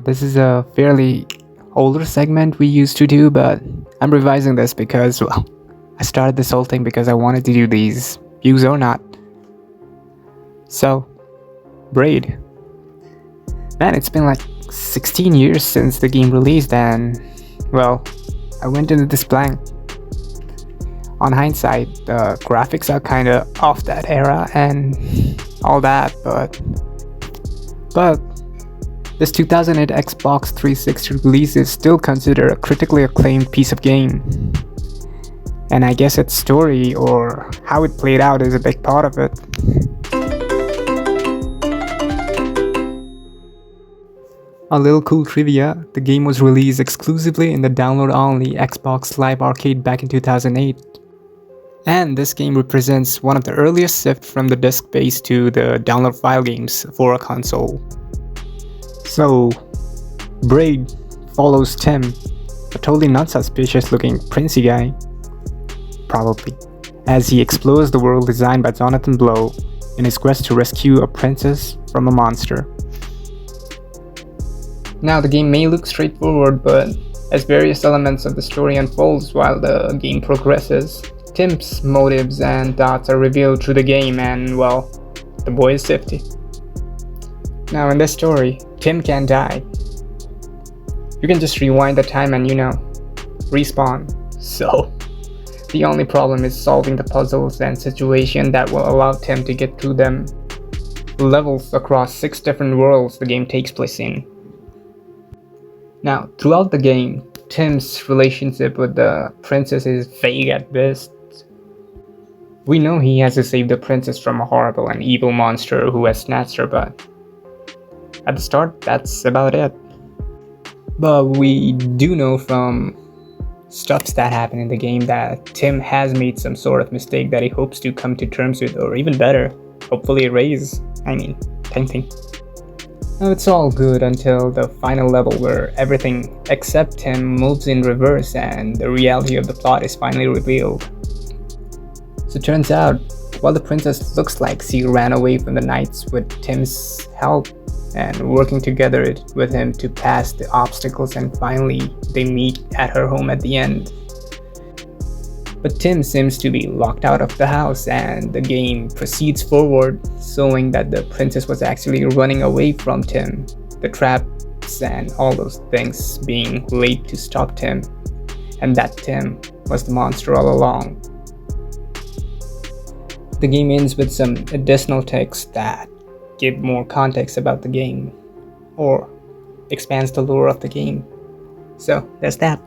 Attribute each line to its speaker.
Speaker 1: This is a fairly older segment we used to do, but I'm revising this because, well, I started this whole thing because I wanted to do these, use or not. So, Braid. Man, it's been like 16 years since the game released, and, well, I went into this blank. On hindsight, the graphics are kinda off that era and all that, but this 2008 Xbox 360 release is still considered a critically acclaimed piece of game. And I guess its story or how it played out is a big part of it. A little cool trivia, the game was released exclusively in the download-only Xbox Live Arcade back in 2008. And this game represents one of the earliest shifts from the disc-based to the download file games for a console. So, Braid follows Tim, a totally not suspicious looking princey guy, probably, as he explores the world designed by Jonathan Blow in his quest to rescue a princess from a monster. Now the game may look straightforward, but as various elements of the story unfolds while the game progresses, Tim's motives and thoughts are revealed through the game and, well, the boy is 50. Now in this story, Tim can die. You can just rewind the time and respawn. So, the only problem is solving the puzzles and situation that will allow Tim to get through them levels across 6 different worlds the game takes place in. Now, throughout the game, Tim's relationship with the princess is vague at best. We know he has to save the princess from a horrible and evil monster who has snatched her, but at the start, that's about it. But we do know from stuffs that happen in the game that Tim has made some sort of mistake that he hopes to come to terms with, or even better, hopefully erase. Same thing. Now it's all good until the final level where everything except Tim moves in reverse and the reality of the plot is finally revealed. So it turns out, while the princess looks like she ran away from the knights with Tim's help and working together with him to pass the obstacles, and finally they meet at her home at the end. But Tim seems to be locked out of the house and the game proceeds forward, showing that the princess was actually running away from Tim, the traps and all those things being laid to stop Tim, and that Tim was the monster all along. The game ends with some additional text that give more context about the game or expands the lore of the game. So there's that.